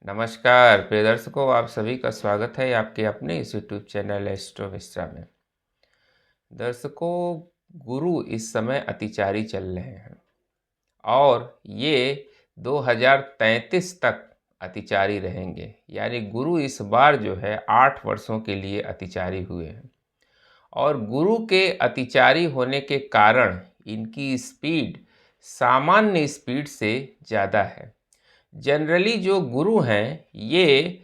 नमस्कार प्रिय दर्शकों, आप सभी का स्वागत है आपके अपने इस यूट्यूब चैनल एस्ट्रो मिश्रा में। दर्शकों, गुरु इस समय अतिचारी चल रहे हैं और ये 2033 तक अतिचारी रहेंगे। यानी गुरु इस बार जो है 8 वर्षों के लिए अतिचारी हुए हैं और गुरु के अतिचारी होने के कारण इनकी स्पीड सामान्य स्पीड से ज़्यादा है। जनरली जो गुरु हैं ये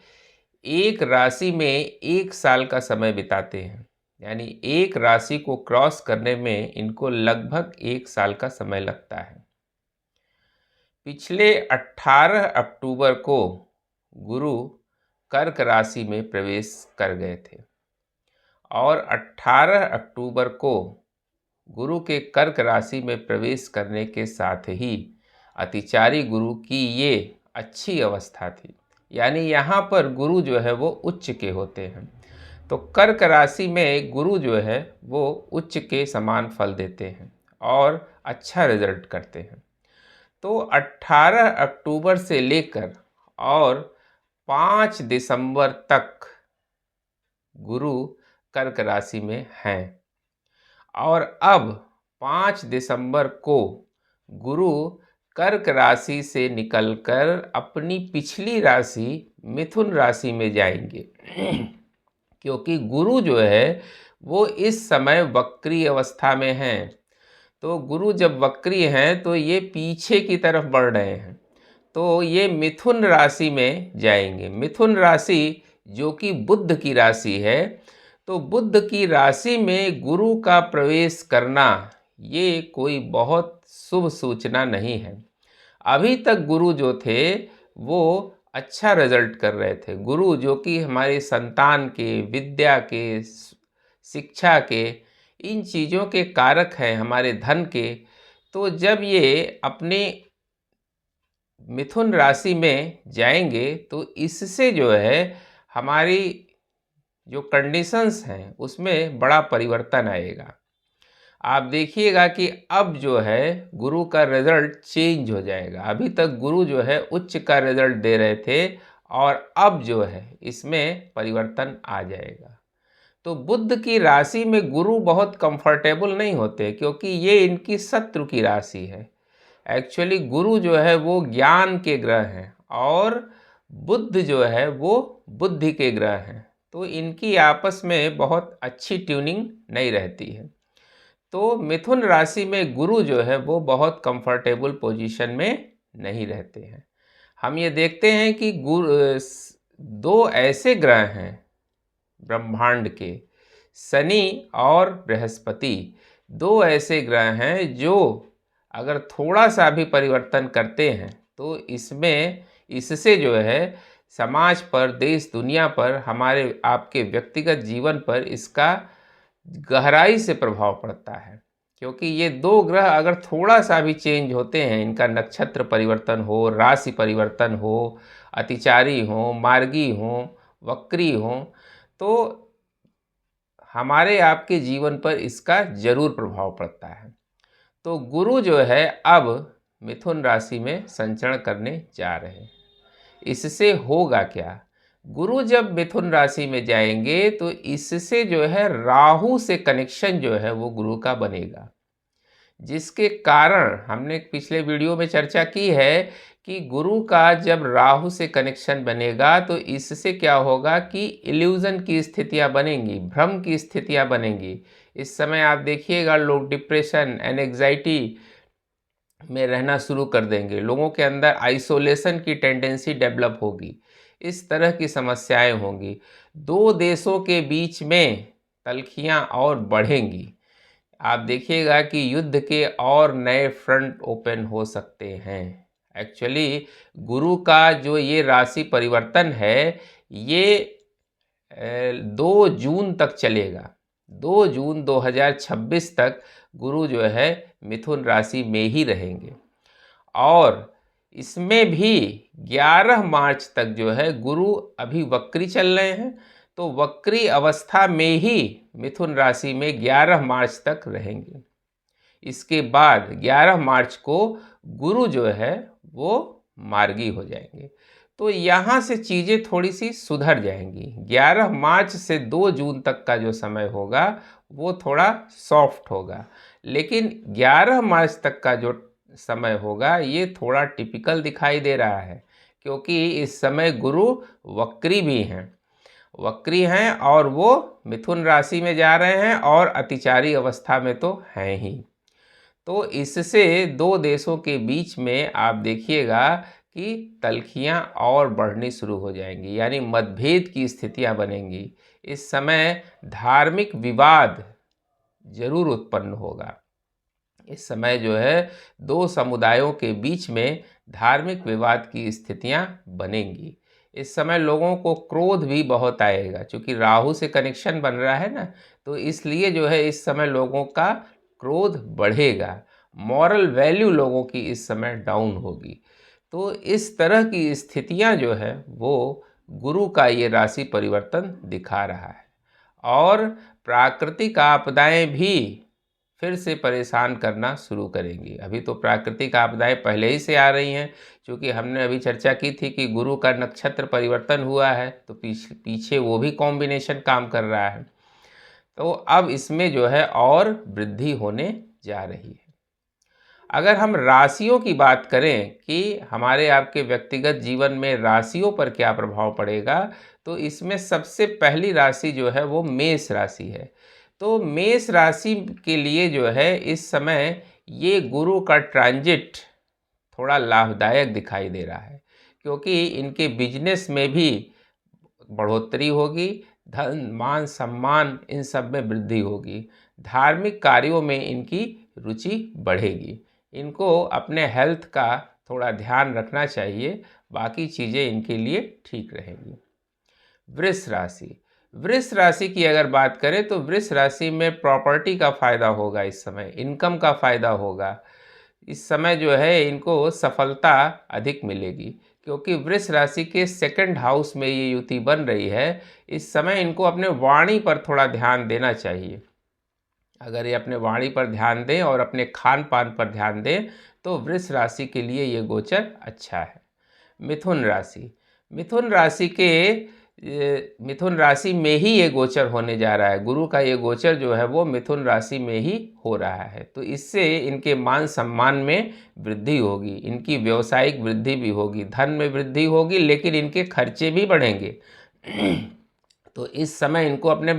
एक राशि में 1 साल का समय बिताते हैं। यानी एक राशि को क्रॉस करने में इनको लगभग 1 साल का समय लगता है। पिछले 18 अक्टूबर को गुरु कर्क राशि में प्रवेश कर गए थे और 18 अक्टूबर को गुरु के कर्क राशि में प्रवेश करने के साथ ही अतिचारी गुरु की ये अच्छी अवस्था थी। यानी यहाँ पर गुरु जो है वो उच्च के होते हैं, तो कर्क राशि में गुरु जो है वो उच्च के समान फल देते हैं और अच्छा रिजल्ट करते हैं। तो 18 अक्टूबर से लेकर और 5 दिसंबर तक गुरु कर्क राशि में हैं और अब 5 दिसंबर को गुरु कर्क राशि से निकलकर अपनी पिछली राशि मिथुन राशि में जाएंगे क्योंकि गुरु जो है वो इस समय वक्री अवस्था में हैं। तो गुरु जब वक्री हैं तो ये पीछे की तरफ बढ़ रहे हैं, तो ये मिथुन राशि में जाएंगे। मिथुन राशि जो कि बुध की राशि है, तो बुध की राशि में गुरु का प्रवेश करना ये कोई बहुत शुभ सूचना नहीं है। अभी तक गुरु जो थे वो अच्छा रिजल्ट कर रहे थे। गुरु जो कि हमारे संतान के, विद्या के, शिक्षा के, इन चीज़ों के कारक हैं, हमारे धन के। तो जब ये अपने मिथुन राशि में जाएंगे तो इससे जो है हमारी जो कंडीशंस हैं उसमें बड़ा परिवर्तन आएगा। आप देखिएगा कि अब जो है गुरु का रिजल्ट चेंज हो जाएगा। अभी तक गुरु जो है उच्च का रिजल्ट दे रहे थे और अब जो है इसमें परिवर्तन आ जाएगा। तो बुध की राशि में गुरु बहुत कंफर्टेबल नहीं होते क्योंकि ये इनकी शत्रु की राशि है। एक्चुअली गुरु जो है वो ज्ञान के ग्रह हैं और बुध जो है वो बुद्धि के ग्रह हैं, तो इनकी आपस में बहुत अच्छी ट्यूनिंग नहीं रहती है। तो मिथुन राशि में गुरु जो है वो बहुत कंफर्टेबल पोजीशन में नहीं रहते हैं। हम ये देखते हैं कि दो ऐसे ग्रह हैं ब्रह्मांड के, शनि और बृहस्पति, दो ऐसे ग्रह हैं जो अगर थोड़ा सा भी परिवर्तन करते हैं तो इससे जो है समाज पर, देश दुनिया पर, हमारे आपके व्यक्तिगत जीवन पर इसका गहराई से प्रभाव पड़ता है। क्योंकि ये दो ग्रह अगर थोड़ा सा भी चेंज होते हैं, इनका नक्षत्र परिवर्तन हो, राशि परिवर्तन हो, अतिचारी हो, मार्गी हो, वक्री हो, तो हमारे आपके जीवन पर इसका जरूर प्रभाव पड़ता है। तो गुरु जो है अब मिथुन राशि में संचरण करने जा रहे हैं। इससे होगा क्या? गुरु जब मिथुन राशि में जाएंगे तो इससे जो है राहु से कनेक्शन जो है वो गुरु का बनेगा, जिसके कारण हमने पिछले वीडियो में चर्चा की है कि गुरु का जब राहु से कनेक्शन बनेगा तो इससे क्या होगा कि इल्यूजन की स्थितियां बनेंगी, भ्रम की स्थितियां बनेंगी। इस समय आप देखिएगा लोग डिप्रेशन, एंग्जाइटी में रहना शुरू कर देंगे, लोगों के अंदर आइसोलेशन की टेंडेंसी डेवलप होगी, इस तरह की समस्याएं होंगी। दो देशों के बीच में तल्खियां और बढ़ेंगी। आप देखिएगा कि युद्ध के और नए फ्रंट ओपन हो सकते हैं। एक्चुअली गुरु का जो ये राशि परिवर्तन है ये 2 जून तक चलेगा। 2 जून 2026 तक गुरु जो है मिथुन राशि में ही रहेंगे और इसमें भी 11 मार्च तक जो है गुरु अभी वक्री चल रहे हैं, तो वक्री अवस्था में ही मिथुन राशि में 11 मार्च तक रहेंगे। इसके बाद 11 मार्च को गुरु जो है वो मार्गी हो जाएंगे। तो यहाँ से चीज़ें थोड़ी सी सुधर जाएंगी। 11 मार्च से 2 जून तक का जो समय होगा वो थोड़ा सॉफ्ट होगा, लेकिन 11 मार्च तक का जो समय होगा ये थोड़ा टिपिकल दिखाई दे रहा है, क्योंकि इस समय गुरु वक्री हैं और वो मिथुन राशि में जा रहे हैं और अतिचारी अवस्था में तो हैं ही। तो इससे दो देशों के बीच में आप देखिएगा कि तल्खियाँ और बढ़नी शुरू हो जाएंगी, यानी मतभेद की स्थितियाँ बनेंगी। इस समय धार्मिक विवाद जरूर उत्पन्न होगा। इस समय जो है दो समुदायों के बीच में धार्मिक विवाद की स्थितियां बनेंगी। इस समय लोगों को क्रोध भी बहुत आएगा, क्योंकि राहु से कनेक्शन बन रहा है ना, तो इसलिए जो है इस समय लोगों का क्रोध बढ़ेगा। मॉरल वैल्यू लोगों की इस समय डाउन होगी। तो इस तरह की स्थितियां जो है वो गुरु का ये राशि परिवर्तन दिखा रहा है। और प्राकृतिक आपदाएं भी फिर से परेशान करना शुरू करेंगी। अभी तो प्राकृतिक आपदाएं पहले ही से आ रही हैं, क्योंकि हमने अभी चर्चा की थी कि गुरु का नक्षत्र परिवर्तन हुआ है, तो पीछे वो भी कॉम्बिनेशन काम कर रहा है। तो अब इसमें जो है और वृद्धि होने जा रही है। अगर हम राशियों की बात करें कि हमारे आपके व्यक्तिगत जीवन में राशियों पर क्या प्रभाव पड़ेगा, तो इसमें सबसे पहली राशि जो है वो मेष राशि है। तो मेष राशि के लिए जो है इस समय ये गुरु का ट्रांजिट थोड़ा लाभदायक दिखाई दे रहा है, क्योंकि इनके बिजनेस में भी बढ़ोतरी होगी, धन मान सम्मान इन सब में वृद्धि होगी, धार्मिक कार्यों में इनकी रुचि बढ़ेगी। इनको अपने हेल्थ का थोड़ा ध्यान रखना चाहिए, बाकी चीज़ें इनके लिए ठीक रहेंगी। वृष राशि की अगर बात करें तो वृष राशि में प्रॉपर्टी का फ़ायदा होगा, इस समय इनकम का फ़ायदा होगा। इस समय जो है इनको सफलता अधिक मिलेगी, क्योंकि वृष राशि के सेकंड हाउस में ये युति बन रही है। इस समय इनको अपने वाणी पर थोड़ा ध्यान देना चाहिए। अगर ये अपने वाणी पर ध्यान दें और अपने खान पान पर ध्यान दें तो वृष राशि के लिए ये गोचर अच्छा है। मिथुन राशि में ही ये गोचर होने जा रहा है। गुरु का ये गोचर जो है वो मिथुन राशि में ही हो रहा है, तो इससे इनके मान सम्मान में वृद्धि होगी, इनकी व्यवसायिक वृद्धि भी होगी, धन में वृद्धि होगी, लेकिन इनके खर्चे भी बढ़ेंगे। तो इस समय इनको अपने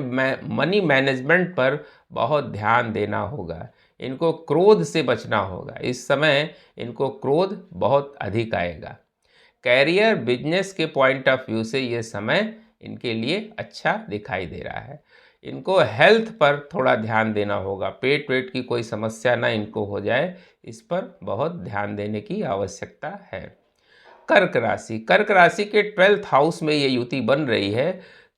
मनी मैनेजमेंट पर बहुत ध्यान देना होगा। इनको क्रोध से बचना होगा। इस समय इनको क्रोध बहुत अधिक आएगा। कैरियर बिजनेस के पॉइंट ऑफ व्यू से ये समय इनके लिए अच्छा दिखाई दे रहा है। इनको हेल्थ पर थोड़ा ध्यान देना होगा, पेट वेट की कोई समस्या ना इनको हो जाए, इस पर बहुत ध्यान देने की आवश्यकता है। कर्क राशि के 12th हाउस में ये युति बन रही है।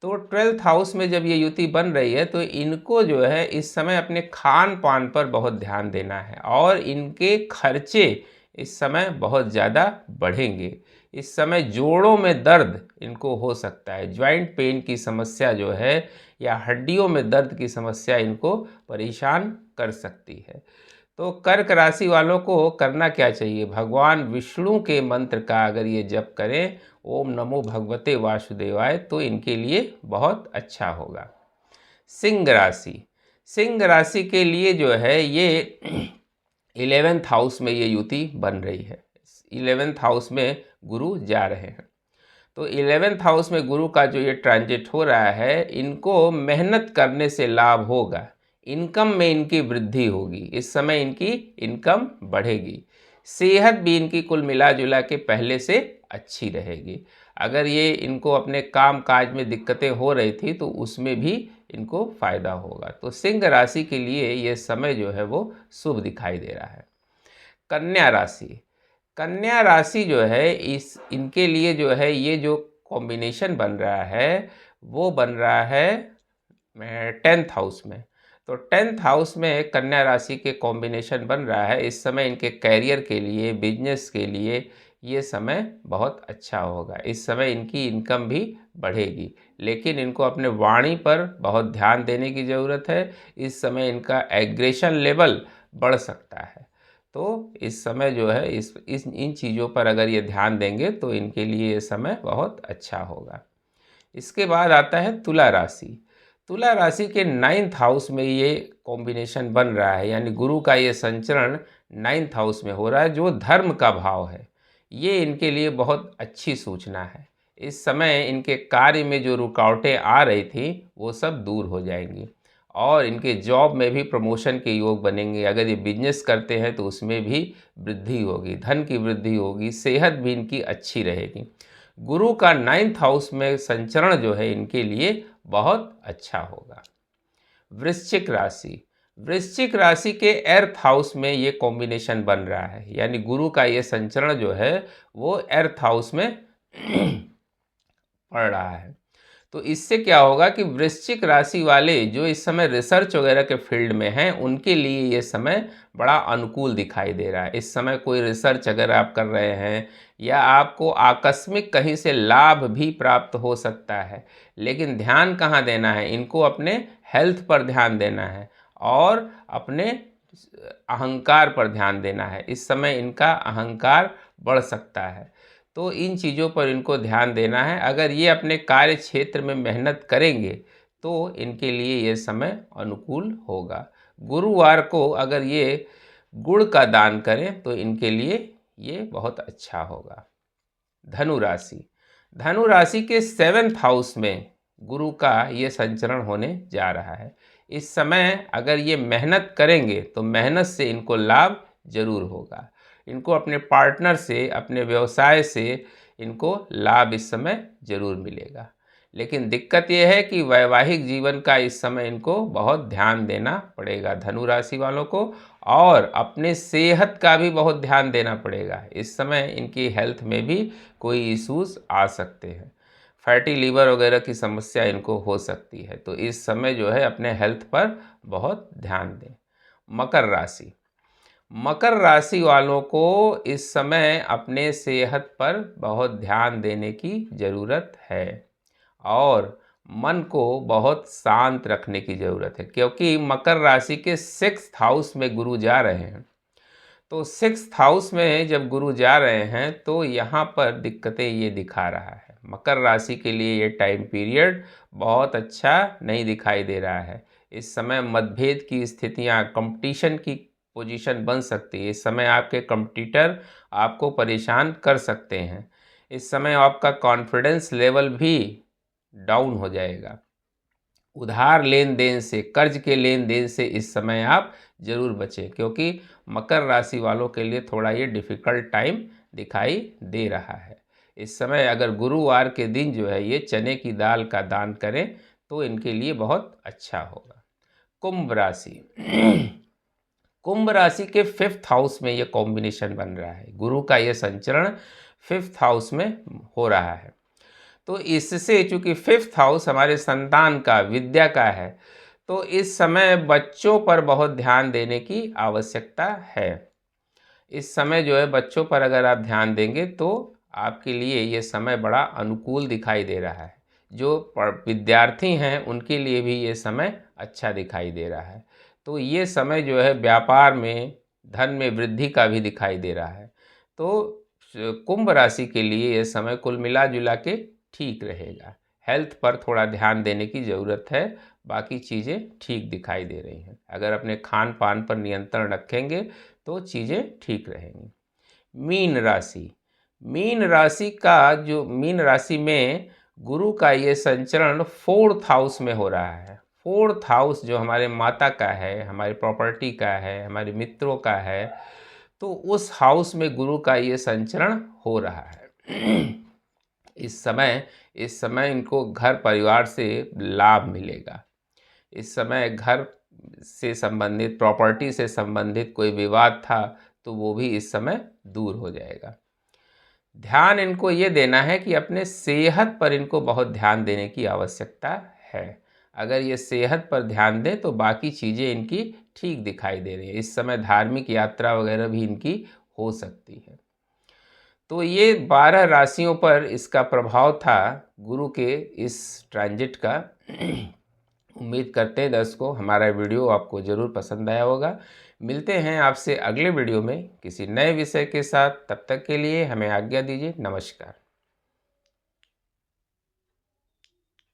तो 12th हाउस में जब ये युति बन रही है तो इनको जो है इस समय अपने खान पान पर बहुत ध्यान देना है, और इनके खर्चे इस समय बहुत ज़्यादा बढ़ेंगे। इस समय जोड़ों में दर्द इनको हो सकता है, ज्वाइंट पेन की समस्या जो है या हड्डियों में दर्द की समस्या इनको परेशान कर सकती है। तो कर्क राशि वालों को करना क्या चाहिए? भगवान विष्णु के मंत्र का अगर ये जप करें, ओम नमो भगवते वासुदेवाय, तो इनके लिए बहुत अच्छा होगा। सिंह राशि के लिए जो है ये 11th हाउस में ये युति बन रही है। 11th हाउस में गुरु जा रहे हैं। तो 11th हाउस में गुरु का जो ये ट्रांजिट हो रहा है, इनको मेहनत करने से लाभ होगा, इनकम में इनकी वृद्धि होगी। इस समय इनकी इनकम बढ़ेगी। सेहत भी इनकी कुल मिला जुला के पहले से अच्छी रहेगी। अगर ये इनको अपने काम काज में दिक्कतें हो रही थी तो उसमें भी इनको फ़ायदा होगा। तो सिंह राशि के लिए ये समय जो है वो शुभ दिखाई दे रहा है। कन्या राशि जो है इनके लिए जो है ये जो कॉम्बिनेशन बन रहा है वो बन रहा है 10th हाउस में। तो 10th हाउस में कन्या राशि के कॉम्बिनेशन बन रहा है। इस समय इनके कैरियर के लिए, बिजनेस के लिए ये समय बहुत अच्छा होगा। इस समय इनकी इनकम भी बढ़ेगी, लेकिन इनको अपने वाणी पर बहुत ध्यान देने की ज़रूरत है। इस समय इनका एग्रेशन लेवल बढ़ सकता है। तो इस समय जो है इस इन चीज़ों पर अगर ये ध्यान देंगे तो इनके लिए ये समय बहुत अच्छा होगा। इसके बाद आता है तुला राशि। तुला राशि के 9th हाउस में ये कॉम्बिनेशन बन रहा है, यानी गुरु का ये संचरण 9th हाउस में हो रहा है, जो धर्म का भाव है। ये इनके लिए बहुत अच्छी सूचना है। इस समय इनके कार्य में जो रुकावटें आ रही थी वो सब दूर हो जाएंगी और इनके जॉब में भी प्रमोशन के योग बनेंगे। अगर ये बिजनेस करते हैं तो उसमें भी वृद्धि होगी, धन की वृद्धि होगी, सेहत भी इनकी अच्छी रहेगी। गुरु का 9th हाउस में संचरण जो है इनके लिए बहुत अच्छा होगा। वृश्चिक राशि। वृश्चिक राशि के 8th हाउस में ये कॉम्बिनेशन बन रहा है, यानी गुरु का ये संचरण जो है वो 8th हाउस में पड़ रहा है। तो इससे क्या होगा कि वृश्चिक राशि वाले जो इस समय रिसर्च वगैरह के फील्ड में हैं उनके लिए ये समय बड़ा अनुकूल दिखाई दे रहा है। इस समय कोई रिसर्च अगर आप कर रहे हैं या आपको आकस्मिक कहीं से लाभ भी प्राप्त हो सकता है, लेकिन ध्यान कहाँ देना है, इनको अपने हेल्थ पर ध्यान देना है और अपने अहंकार पर ध्यान देना है। इस समय इनका अहंकार बढ़ सकता है, तो इन चीज़ों पर इनको ध्यान देना है। अगर ये अपने कार्य क्षेत्र में मेहनत करेंगे तो इनके लिए ये समय अनुकूल होगा। गुरुवार को अगर ये गुड़ का दान करें तो इनके लिए ये बहुत अच्छा होगा। धनु राशि। धनु राशि के 7th हाउस में गुरु का ये संचरण होने जा रहा है। इस समय अगर ये मेहनत करेंगे तो मेहनत से इनको लाभ जरूर होगा। इनको अपने पार्टनर से, अपने व्यवसाय से इनको लाभ इस समय जरूर मिलेगा। लेकिन दिक्कत यह है कि वैवाहिक जीवन का इस समय इनको बहुत ध्यान देना पड़ेगा धनु राशि वालों को, और अपने सेहत का भी बहुत ध्यान देना पड़ेगा। इस समय इनकी हेल्थ में भी कोई इश्यूज आ सकते हैं, फैटी लीवर वगैरह की समस्या इनको हो सकती है। तो इस समय जो है अपने हेल्थ पर बहुत ध्यान दें। मकर राशि। मकर राशि वालों को इस समय अपने सेहत पर बहुत ध्यान देने की ज़रूरत है और मन को बहुत शांत रखने की ज़रूरत है, क्योंकि मकर राशि के 6th हाउस में गुरु जा रहे हैं। तो 6th हाउस में जब गुरु जा रहे हैं तो यहाँ पर दिक्कतें ये दिखा रहा है। मकर राशि के लिए ये टाइम पीरियड बहुत अच्छा नहीं दिखाई दे रहा है। इस समय मतभेद की स्थितियाँ, कंपटीशन की पोजीशन बन सकती है। इस समय आपके कंपटीटर आपको परेशान कर सकते हैं। इस समय आपका कॉन्फिडेंस लेवल भी डाउन हो जाएगा। उधार लेन देन से, कर्ज के लेन देन से इस समय आप जरूर बचें, क्योंकि मकर राशि वालों के लिए थोड़ा ये डिफ़िकल्ट टाइम दिखाई दे रहा है। इस समय अगर गुरुवार के दिन जो है ये चने की दाल का दान करें तो इनके लिए बहुत अच्छा होगा। कुंभ राशि। कुंभ राशि के 5th हाउस में ये कॉम्बिनेशन बन रहा है। गुरु का ये संचरण 5th हाउस में हो रहा है। तो इससे चूंकि 5th हाउस हमारे संतान का, विद्या का है, तो इस समय बच्चों पर बहुत ध्यान देने की आवश्यकता है। इस समय जो है बच्चों पर अगर आप ध्यान देंगे तो आपके लिए ये समय बड़ा अनुकूल दिखाई दे रहा है। जो विद्यार्थी हैं उनके लिए भी ये समय अच्छा दिखाई दे रहा है। तो ये समय जो है व्यापार में, धन में वृद्धि का भी दिखाई दे रहा है। तो कुंभ राशि के लिए ये समय कुल मिला जुला के ठीक रहेगा। हेल्थ पर थोड़ा ध्यान देने की ज़रूरत है, बाकी चीज़ें ठीक दिखाई दे रही हैं। अगर अपने खान पान पर नियंत्रण रखेंगे तो चीज़ें ठीक रहेंगी। मीन राशि। मीन राशि में गुरु का ये संचरण 4th हाउस में हो रहा है। 4th हाउस जो हमारे माता का है, हमारी प्रॉपर्टी का है, हमारे मित्रों का है, तो उस हाउस में गुरु का ये संचरण हो रहा है। इस समय इनको घर परिवार से लाभ मिलेगा। इस समय घर से संबंधित, प्रॉपर्टी से संबंधित कोई विवाद था तो वो भी इस समय दूर हो जाएगा। ध्यान इनको ये देना है कि अपने सेहत पर इनको बहुत ध्यान देने की आवश्यकता है। अगर ये सेहत पर ध्यान दें तो बाकी चीज़ें इनकी ठीक दिखाई दे रही है। इस समय धार्मिक यात्रा वगैरह भी इनकी हो सकती है। तो ये 12 राशियों पर इसका प्रभाव था गुरु के इस ट्रांजिट का। उम्मीद करते हैं दर्शकों हमारा वीडियो आपको ज़रूर पसंद आया होगा। मिलते हैं आपसे अगले वीडियो में किसी नए विषय के साथ, तब तक के लिए हमें आज्ञा दीजिए। नमस्कार।